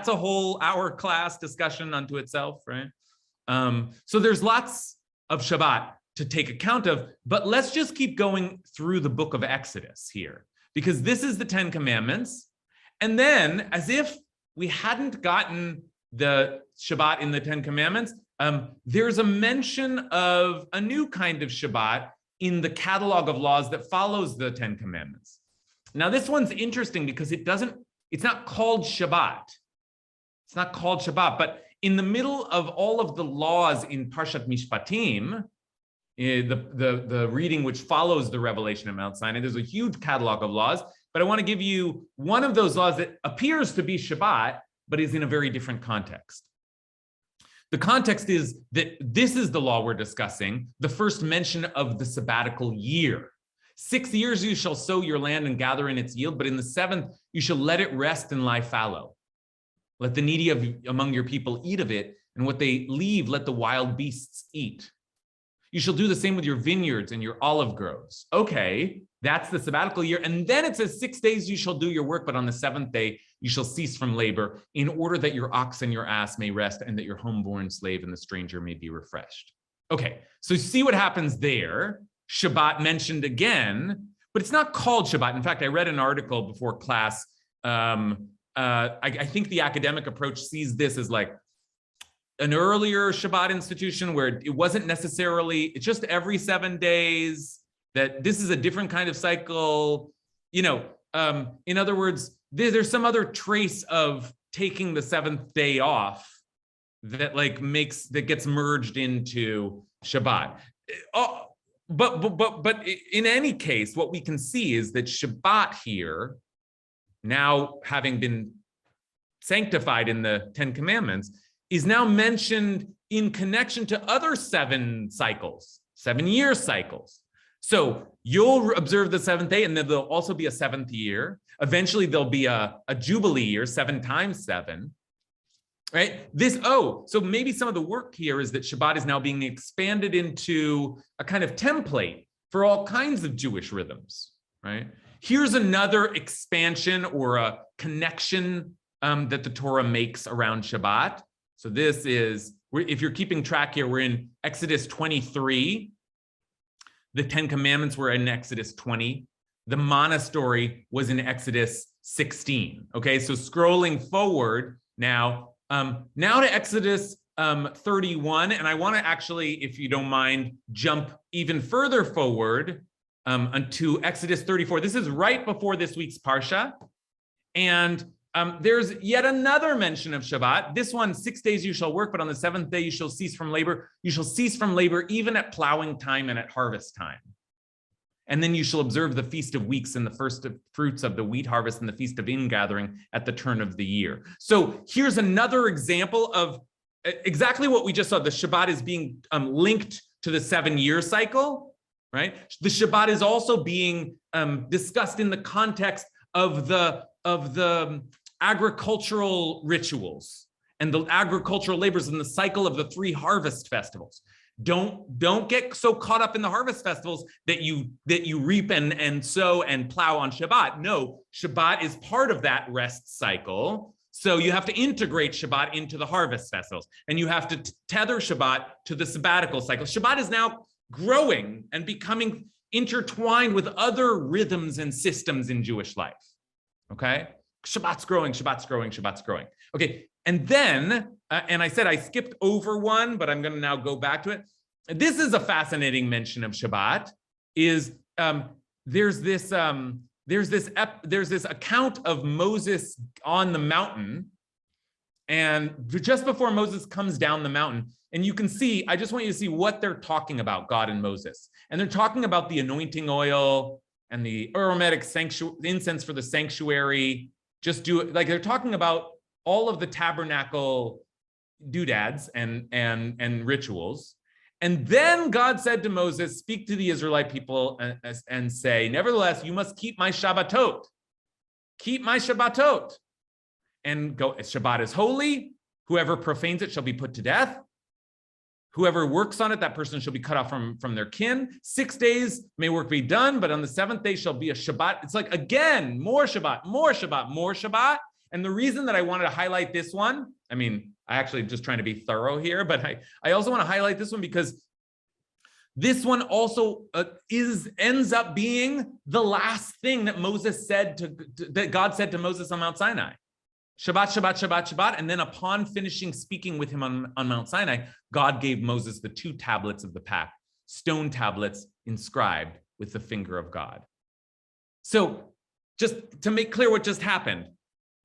a whole hour class discussion unto itself, right? So there's lots of Shabbat to take account of, but let's just keep going through the book of Exodus here, because this is the 10 Commandments. And then, as if we hadn't gotten the Shabbat in the Ten Commandments, there's a mention of a new kind of Shabbat in the catalog of laws that follows the Ten Commandments. Now, this one's interesting because it's not called Shabbat. It's not called Shabbat, but in the middle of all of the laws in Parshat Mishpatim, the reading which follows the revelation of Mount Sinai, there's a huge catalog of laws, but I want to give you one of those laws that appears to be Shabbat, but is in a very different context. The context is that this is the law we're discussing, the first mention of the sabbatical year. 6 years you shall sow your land and gather in its yield, but in the 7th you shall let it rest and lie fallow. Let the needy among your people eat of it, and what they leave, let the wild beasts eat. You shall do the same with your vineyards and your olive groves. Okay, that's the sabbatical year. And then it says 6 days you shall do your work, but on the 7th day you shall cease from labor, in order that your ox and your ass may rest, and that your homeborn slave and the stranger may be refreshed. Okay, so see what happens there. Shabbat mentioned again, but it's not called Shabbat. In fact, I read an article before class. I think the academic approach sees this as like an earlier Shabbat institution where it wasn't necessarily, it's just every 7 days, that this is a different kind of cycle. In other words, there's some other trace of taking the 7th day off that gets merged into Shabbat. But in any case, what we can see is that Shabbat here, now having been sanctified in the Ten Commandments, is now mentioned in connection to other 7 cycles, 7-year cycles. So you'll observe the 7th day, and then there'll also be a 7th year. Eventually there'll be a Jubilee year, 7 times 7. Right? So maybe some of the work here is that Shabbat is now being expanded into a kind of template for all kinds of Jewish rhythms, right? Here's another expansion or a connection that the Torah makes around Shabbat. So this is, if you're keeping track here, we're in Exodus 23. The 10 Commandments were in Exodus 20. The Manna story was in Exodus 16. Okay, so scrolling forward now to Exodus 31, and I want to actually, if you don't mind, jump even further forward to Exodus 34. This is right before this week's Parsha, and there's yet another mention of Shabbat. This one, 6 days you shall work, but on the 7th day you shall cease from labor. You shall cease from labor even at plowing time and at harvest time. And then you shall observe the Feast of Weeks and the first of fruits of the wheat harvest and the Feast of Ingathering at the turn of the year. So here's another example of exactly what we just saw. The Shabbat is being linked to the 7-year cycle, right? The Shabbat is also being discussed in the context of the agricultural rituals and the agricultural labors in the cycle of the 3 harvest festivals. Don't get so caught up in the harvest festivals that you reap and sow and plow on Shabbat. No, Shabbat is part of that rest cycle. So you have to integrate Shabbat into the harvest festivals, and you have to tether Shabbat to the sabbatical cycle. Shabbat is now growing and becoming intertwined with other rhythms and systems in Jewish life. Okay, Shabbat's growing, Shabbat's growing, Shabbat's growing. Okay, and then, and I said I skipped over one, but I'm going to now go back to it. This is a fascinating mention of Shabbat. There's this account of Moses on the mountain, and just before Moses comes down the mountain, and you can see, I just want you to see what they're talking about, God and Moses. And they're talking about the anointing oil and the aromatic incense for the sanctuary. Just do it, like they're talking about all of the tabernacle doodads and rituals. And then God said to Moses, speak to the Israelite people and say, nevertheless, you must keep my Shabbatot. Keep my Shabbatot. And go, Shabbat is holy. Whoever profanes it shall be put to death. Whoever works on it, that person shall be cut off from their kin. 6 days may work be done, but on the 7th day shall be a Shabbat. It's like, again, more Shabbat, more Shabbat, more Shabbat. And the reason that I wanted to highlight this one, I mean, I actually just trying to be thorough here, but I also want to highlight this one because this one also ends up being the last thing that Moses said that God said to Moses on Mount Sinai. Shabbat, Shabbat, Shabbat, Shabbat. And then upon finishing speaking with him on Mount Sinai, God gave Moses the 2 tablets of the pact, stone tablets inscribed with the finger of God. So just to make clear what just happened,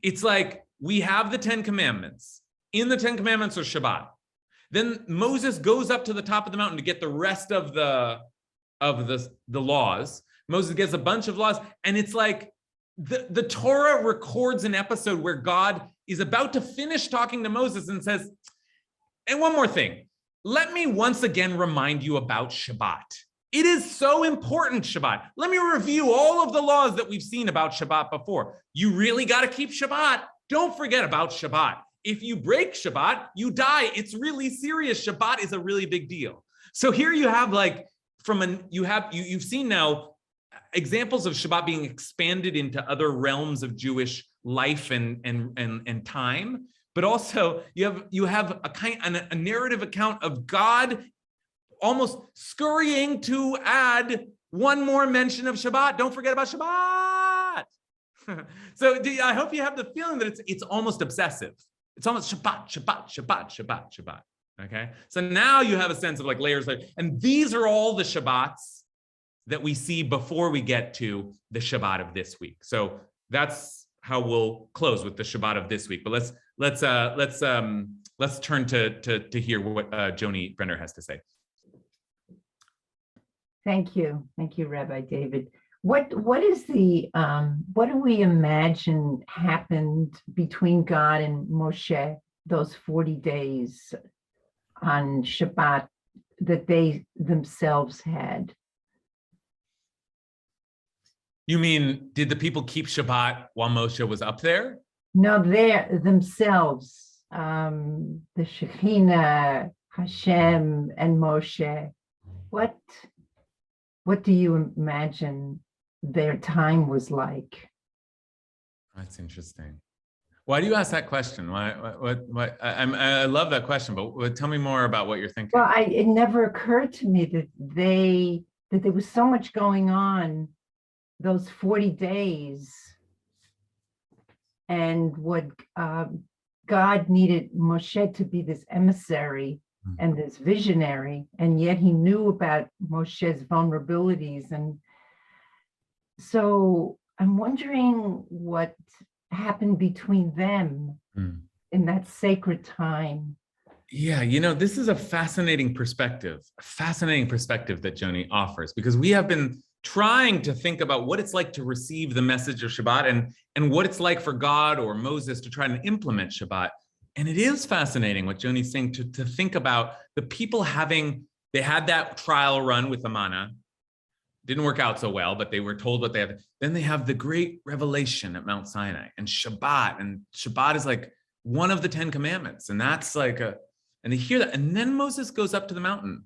it's like we have the 10 commandments. In the 10 commandments are Shabbat. Then Moses goes up to the top of the mountain to get the rest of the laws. Moses gets a bunch of laws, and it's like the Torah records an episode where God is about to finish talking to Moses and says, and one more thing, let me once again remind you about Shabbat. It is so important, Shabbat. Let me review all of the laws that we've seen about Shabbat before. You really got to keep Shabbat. Don't forget about Shabbat. If you break Shabbat, you die. It's really serious. Shabbat is a really big deal. So here you have like you've seen now examples of Shabbat being expanded into other realms of Jewish life and time, but also you have a narrative account of God almost scurrying to add one more mention of Shabbat. Don't forget about Shabbat. So I hope you have the feeling that it's almost obsessive. It's almost Shabbat, Shabbat, Shabbat, Shabbat, Shabbat. Okay. So now you have a sense of like layers, and these are all the Shabbats that we see before we get to the Shabbat of this week. So that's how we'll close with the Shabbat of this week. But let's turn to hear what Joni Brenner has to say. Thank you, Rabbi David. What is the what do we imagine happened between God and Moshe those 40 days on Shabbat that they themselves had? You mean, did the people keep Shabbat while Moshe was up there? No, they themselves, the Shekhinah, Hashem, and Moshe. What do you imagine their time was like? That's interesting. Why do you ask that question? Why? I love that question, but tell me more about what you're thinking. Well, it never occurred to me that there was so much going on those 40 days, and what God needed Moshe to be this emissary and this visionary, and yet he knew about Moshe's vulnerabilities. And so I'm wondering what happened between them in that sacred time. Yeah, this is a fascinating perspective that Joni offers, because we have been trying to think about what it's like to receive the message of Shabbat and what it's like for God or Moses to try and implement Shabbat. And it is fascinating what Joni's saying to think about the people they had that trial run with the manna. Didn't work out so well, but they were told what they have. Then they have the great revelation at Mount Sinai and Shabbat is like one of the 10 commandments. And that's like and they hear that. And then Moses goes up to the mountain.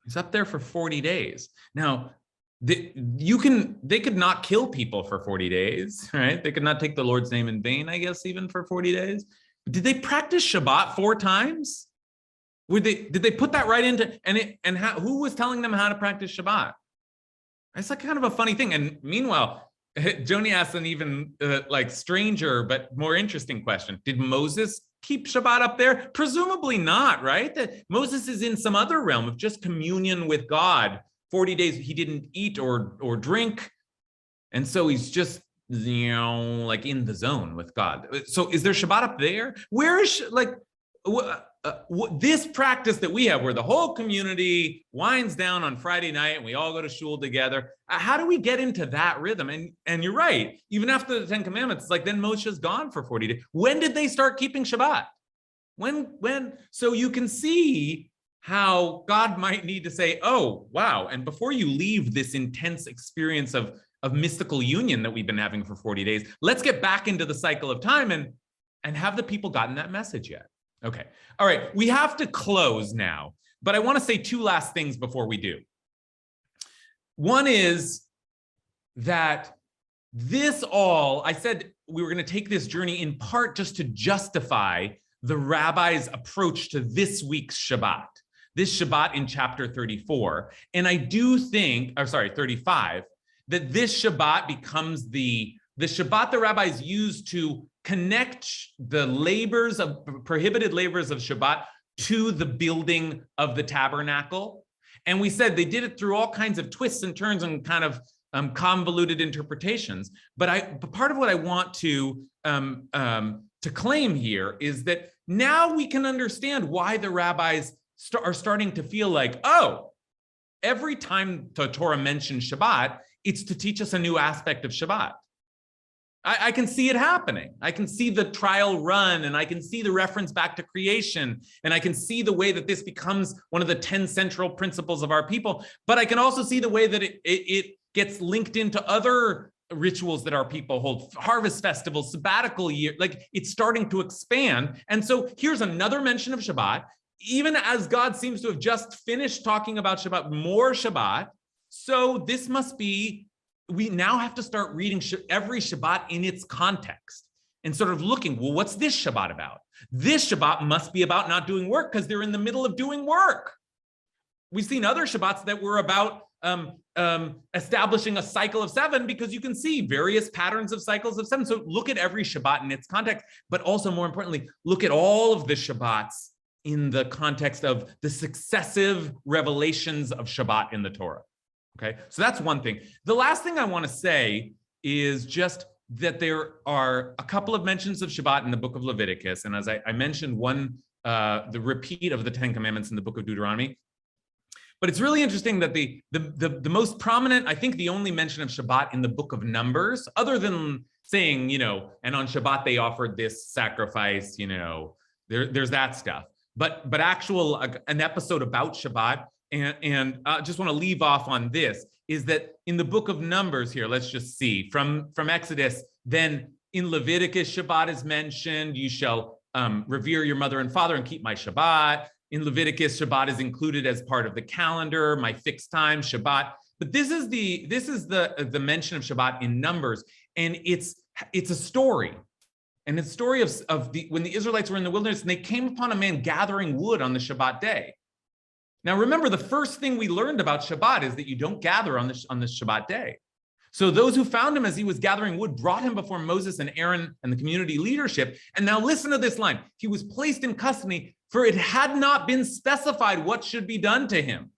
He's up there for 40 days. Now, they could not kill people for 40 days, right? They could not take the Lord's name in vain, I guess, even for 40 days. Did they practice Shabbat 4 times? Did they put that right into, who was telling them how to practice Shabbat? It's like kind of a funny thing. And meanwhile, Joni asked an even stranger but more interesting question. Did Moses keep Shabbat up there? Presumably not, right? That Moses is in some other realm of just communion with God. 40 days he didn't eat or drink. And so he's just, like in the zone with God. So is there Shabbat up there? Where is this practice that we have where the whole community winds down on Friday night and we all go to shul together? How do we get into that rhythm? And you're right, even after the 10 commandments, it's like then Moshe's gone for 40 days. When did they start keeping Shabbat? When? So you can see how God might need to say, oh, wow. And before you leave this intense experience of mystical union that we've been having for 40 days, let's get back into the cycle of time and have the people gotten that message yet? Okay. All right. We have to close now, but I want to say 2 last things before we do. One is that I said we were going to take this journey in part just to justify the rabbi's approach to this week's Shabbat. This Shabbat in chapter 34. And I do think, 35, that this Shabbat becomes the the Shabbat the rabbis used to connect the labors of prohibited labors of Shabbat to the building of the tabernacle. And we said they did it through all kinds of twists and turns and kind of convoluted interpretations. But part of what I want to claim here is that now we can understand why the rabbis are starting to feel like, oh, every time the Torah mentions Shabbat, it's to teach us a new aspect of Shabbat. I can see it happening. I can see the trial run, and I can see the reference back to creation, and I can see the way that this becomes one of the 10 central principles of our people. But I can also see the way that it gets linked into other rituals that our people hold, harvest festivals, sabbatical year, like it's starting to expand. And so here's another mention of Shabbat, even as God seems to have just finished talking about Shabbat, more Shabbat. So this must be, we now have to start reading every Shabbat in its context and sort of looking, well, what's this Shabbat about? This Shabbat must be about not doing work because they're in the middle of doing work. We've seen other Shabbats that were about establishing a cycle of 7, because you can see various patterns of cycles of 7. So look at every Shabbat in its context, but also more importantly, look at all of the Shabbats in the context of the successive revelations of Shabbat in the Torah. Okay, so that's one thing. The last thing I want to say is just that there are a couple of mentions of Shabbat in the book of Leviticus. And as I mentioned, one, the repeat of the 10 Commandments in the book of Deuteronomy. But it's really interesting that the most prominent, I think the only mention of Shabbat in the book of Numbers, other than saying, you know, and on Shabbat they offered this sacrifice, you know, there's that stuff. But actual, an episode about Shabbat, and I just want to leave off on this, is that in the book of Numbers here, let's just see, from Exodus, then in Leviticus, Shabbat is mentioned, you shall revere your mother and father and keep my Shabbat. In Leviticus, Shabbat is included as part of the calendar, my fixed time, Shabbat. But this is the mention of Shabbat in Numbers, and it's a story. And it's a story of when the Israelites were in the wilderness and they came upon a man gathering wood on the Shabbat day. Now, remember, the first thing we learned about Shabbat is that you don't gather on the Shabbat day. So those who found him as he was gathering wood brought him before Moses and Aaron and the community leadership. And now listen to this line. He was placed in custody, for it had not been specified what should be done to him.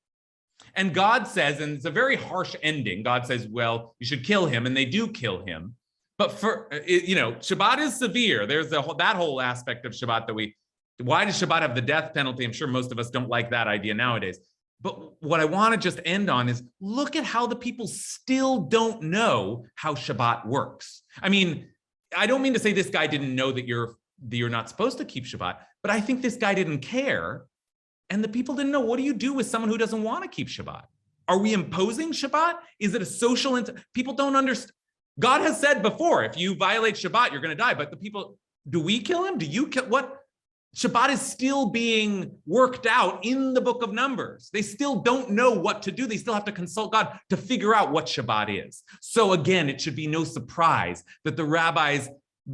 And God says, and it's a very harsh ending, God says, well, you should kill him, and they do kill him. But Shabbat is severe. There's that whole aspect of Shabbat why does Shabbat have the death penalty? I'm sure most of us don't like that idea nowadays. But what I want to just end on is look at how the people still don't know how Shabbat works. I mean, I don't mean to say this guy didn't know that you're not supposed to keep Shabbat, but I think this guy didn't care. And the people didn't know, what do you do with someone who doesn't want to keep Shabbat? Are we imposing Shabbat? Is it a social? People don't understand. God has said before, if you violate Shabbat, you're going to die. But the people, do we kill him? Do you kill? What? Shabbat is still being worked out in the book of Numbers. They still don't know what to do. They still have to consult God to figure out what Shabbat is. So again, it should be no surprise that the rabbis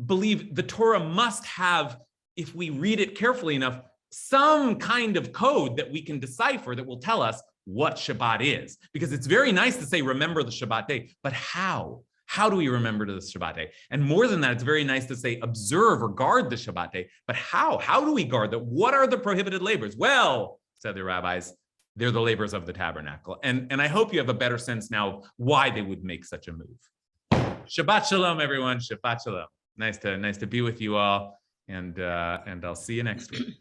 believe the Torah must have, if we read it carefully enough, some kind of code that we can decipher that will tell us what Shabbat is. Because it's very nice to say, remember the Shabbat day, but how? How do we remember the Shabbat day? And more than that, it's very nice to say, observe or guard the Shabbat day, but how? How do we guard that? What are the prohibited labors? Well, said the rabbis, they're the labors of the tabernacle. And I hope you have a better sense now of why they would make such a move. Shabbat shalom, everyone. Shabbat shalom. Nice to be with you all. And I'll see you next week.